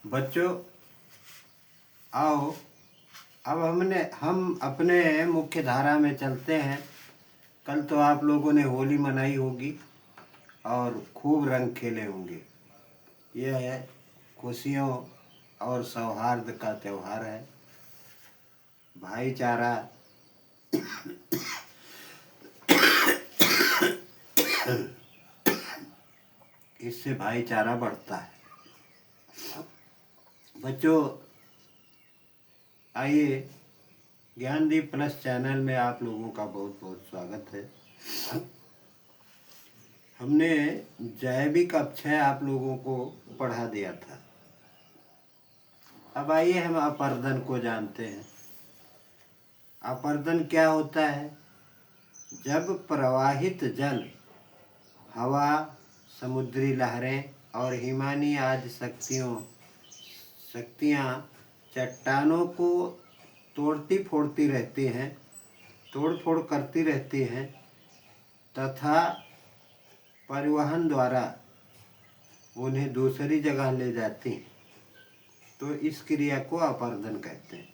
बच्चों आओ, अब हम अपने मुख्य धारा में चलते हैं। कल तो आप लोगों ने होली मनाई होगी और खूब रंग खेले होंगे। यह है खुशियों और सौहार्द का त्यौहार है। भाईचारा इससे भाईचारा बढ़ता है। बच्चों आइए, ज्ञानदीप प्लस चैनल में आप लोगों का बहुत बहुत स्वागत है। हमने जैविक अपक्षय आप लोगों को पढ़ा दिया था। अब आइए हम अपरदन को जानते हैं। अपरदन क्या होता है? जब प्रवाहित जल, हवा, समुद्री लहरें और हिमानी आदि शक्तियाँ चट्टानों को तोड़ फोड़ करती रहती हैं तथा परिवहन द्वारा उन्हें दूसरी जगह ले जाती हैं, तो इस क्रिया को अपरदन कहते हैं।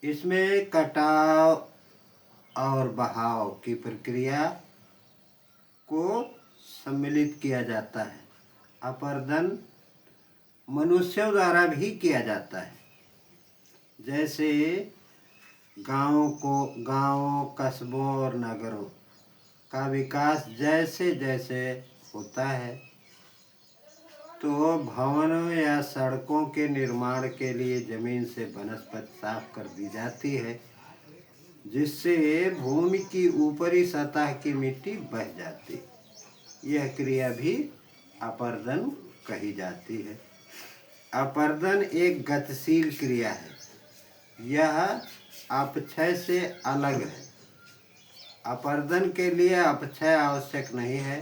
इसमें कटाव और बहाव की प्रक्रिया को सम्मिलित किया जाता है। अपरदन मनुष्यों द्वारा भी किया जाता है। जैसे गांवों, कस्बों और नगरों का विकास जैसे जैसे होता है, तो भवनों या सड़कों के निर्माण के लिए जमीन से वनस्पति साफ कर दी जाती है, जिससे भूमि की ऊपरी सतह की मिट्टी बह जाती। यह क्रिया भी अपरदन कही जाती है। अपरदन एक गतिशील क्रिया है। यह अपक्षय से अलग है। अपरदन के लिए अपक्षय आवश्यक नहीं है।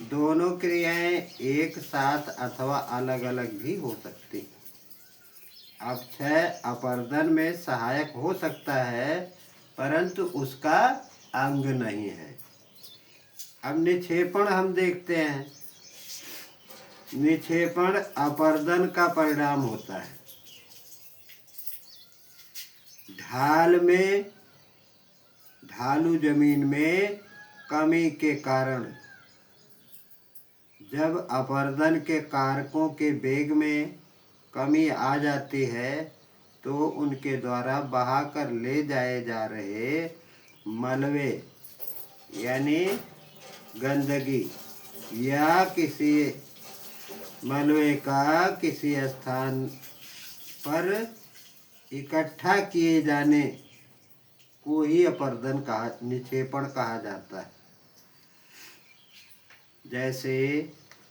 दोनों क्रियाएं एक साथ अथवा अलग अलग भी हो सकती। अपक्षय अपरदन में सहायक हो सकता है, परंतु उसका अंग नहीं है। अब निक्षेपण हम देखते हैं। निक्षेपण अपरदन का परिणाम होता है। ढालू जमीन में कमी के कारण जब अपरदन के कारकों के वेग में कमी आ जाती है, तो उनके द्वारा बहाकर ले जाए जा रहे मलबे यानी गंदगी या किसी मलबे का किसी स्थान पर इकट्ठा किए जाने को ही निक्षेपण कहा जाता है। जैसे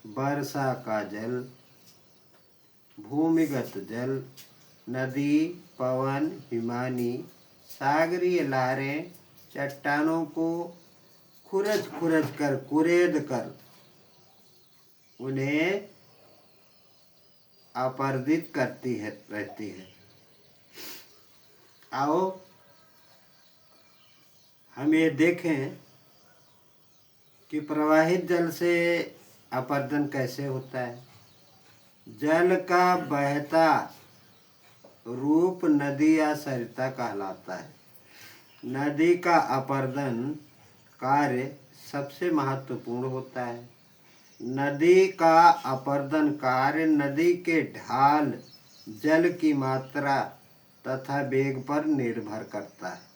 वर्षा का जल, भूमिगत जल, नदी, पवन, हिमानी, सागरीय लहरें चट्टानों को कुरेद कर उन्हें अपरदित रहती है। आओ हम ये देखें कि प्रवाहित जल से अपरदन कैसे होता है। जल का बहता रूप नदी या सरिता कहलाता है। नदी का अपरदन कार्य सबसे महत्वपूर्ण होता है। नदी का अपरदन कार्य नदी के ढाल, जल की मात्रा तथा वेग पर निर्भर करता है।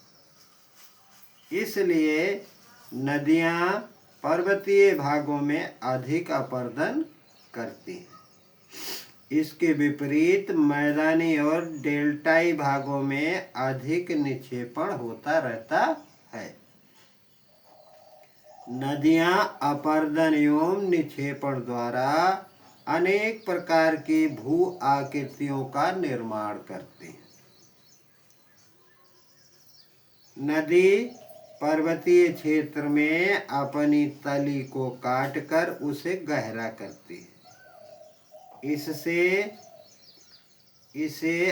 इसलिए नदियां पर्वतीय भागों में अधिक अपरदन करती हैं। इसके विपरीत मैदानी और डेल्टाई भागों में अधिक निक्षेपण होता रहता है। नदियां अपरदन एवं निक्षेपण द्वारा अनेक प्रकार की भू आकृतियों का निर्माण करती हैं। नदी पर्वतीय क्षेत्र में अपनी तली को काटकर उसे गहरा करती है। इसे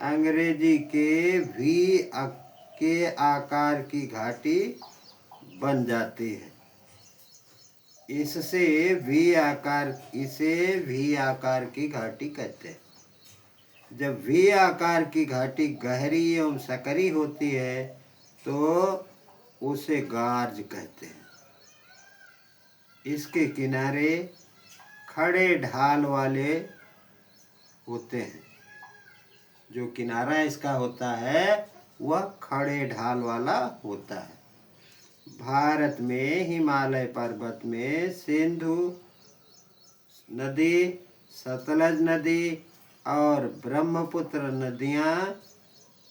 अंग्रेजी के वी के आकार की घाटी बन जाती है। इससे इसे वी आकार की घाटी कहते हैं। जब वी आकार की घाटी गहरी एवं सकरी होती है तो उसे गार्ज कहते हैं। इसके किनारे खड़े ढाल वाले होते हैं। जो किनारा इसका होता है वह खड़े ढाल वाला होता है। भारत में हिमालय पर्वत में सिंधु नदी, सतलज नदी और ब्रह्मपुत्र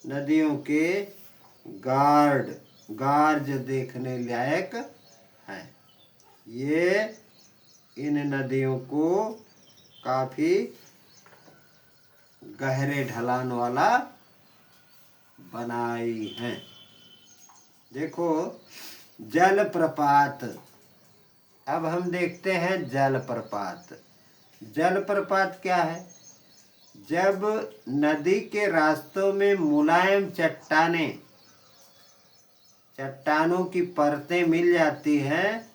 नदियों के गार्ज देखने लायक है। ये इन नदियों को काफी गहरे ढलान वाला बनाई हैं। देखो जलप्रपात। अब हम देखते हैं जलप्रपात। जलप्रपात क्या है? जब नदी के रास्तों में मुलायम चट्टानों की परतें मिल जाती हैं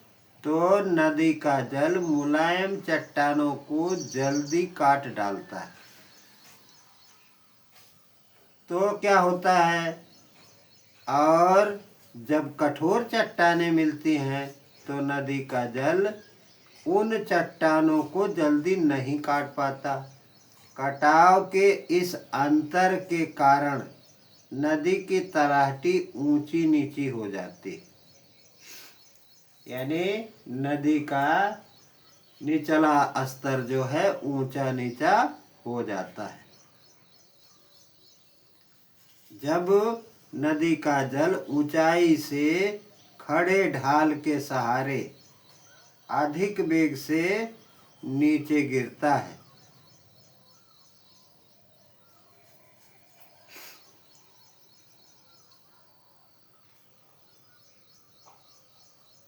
तो नदी का जल मुलायम चट्टानों को जल्दी काट डालता है। तो क्या होता है? और जब कठोर चट्टानें मिलती हैं तो नदी का जल उन चट्टानों को जल्दी नहीं काट पाता। कटाव के इस अंतर के कारण नदी की तलहटी ऊंची नीची हो जाती, यानी नदी का निचला स्तर जो है ऊंचा नीचा हो जाता है। जब नदी का जल ऊंचाई से खड़े ढाल के सहारे अधिक वेग से नीचे गिरता है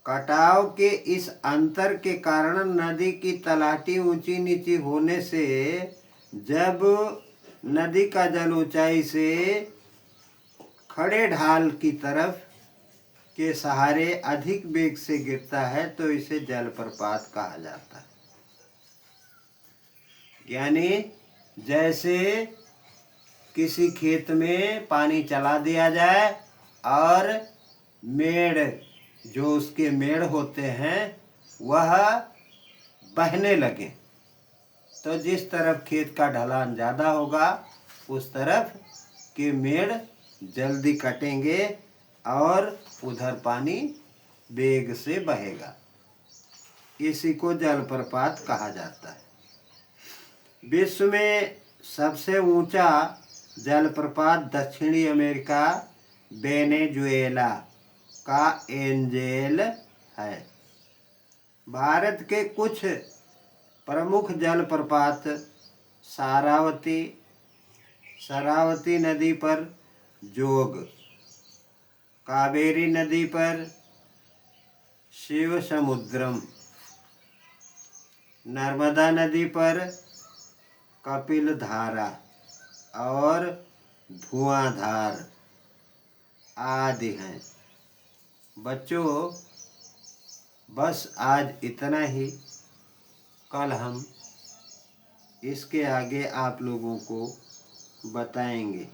कटाव के इस अंतर के कारण नदी की तलहटी ऊंची नीची होने से जब नदी का जल ऊंचाई से खड़े ढाल की तरफ के सहारे अधिक वेग से गिरता है तो इसे जलप्रपात कहा जाता है। यानी जैसे किसी खेत में पानी चला दिया जाए और जो उसके मेड़ होते हैं वह बहने लगे तो जिस तरफ खेत का ढलान ज़्यादा होगा उस तरफ के मेड़ जल्दी कटेंगे और उधर पानी वेग से बहेगा। इसी को जलप्रपात कहा जाता है। विश्व में सबसे ऊंचा जलप्रपात दक्षिणी अमेरिका वेनेजुएला का एंजेल है। भारत के कुछ प्रमुख जलप्रपात शरावती नदी पर जोग, कावेरी नदी पर शिवसमुद्रम, नर्मदा नदी पर कपिलधारा और धुआंधार आदि हैं। बच्चों बस आज इतना ही। कल हम इसके आगे आप लोगों को बताएंगे।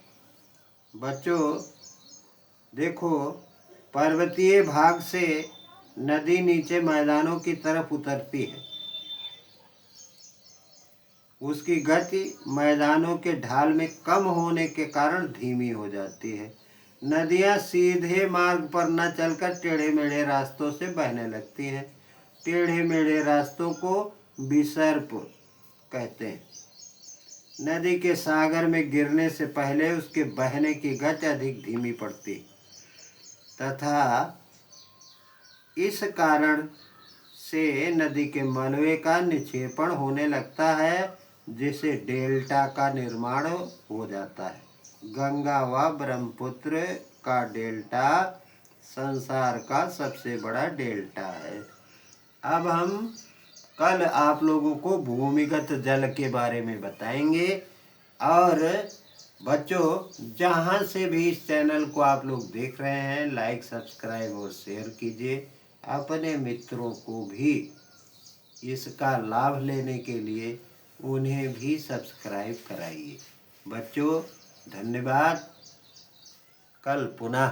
बच्चों देखो, पर्वतीय भाग से नदी नीचे मैदानों की तरफ उतरती है। उसकी गति मैदानों के ढाल में कम होने के कारण धीमी हो जाती है। नदियाँ सीधे मार्ग पर न चलकर टेढ़े मेढ़े रास्तों से बहने लगती हैं। टेढ़े मेढ़े रास्तों को विसर्प कहते हैं। नदी के सागर में गिरने से पहले उसके बहने की गति अधिक धीमी पड़ती तथा इस कारण से नदी के मलबे का निक्षेपण होने लगता है जिससे डेल्टा का निर्माण हो जाता है। गंगा व ब्रह्मपुत्र का डेल्टा संसार का सबसे बड़ा डेल्टा है। अब हम कल आप लोगों को भूमिगत जल के बारे में बताएंगे। और बच्चों जहाँ से भी इस चैनल को आप लोग देख रहे हैं लाइक, सब्सक्राइब और शेयर कीजिए। अपने मित्रों को भी इसका लाभ लेने के लिए उन्हें भी सब्सक्राइब कराइए। बच्चों धन्यवाद। कल पुनः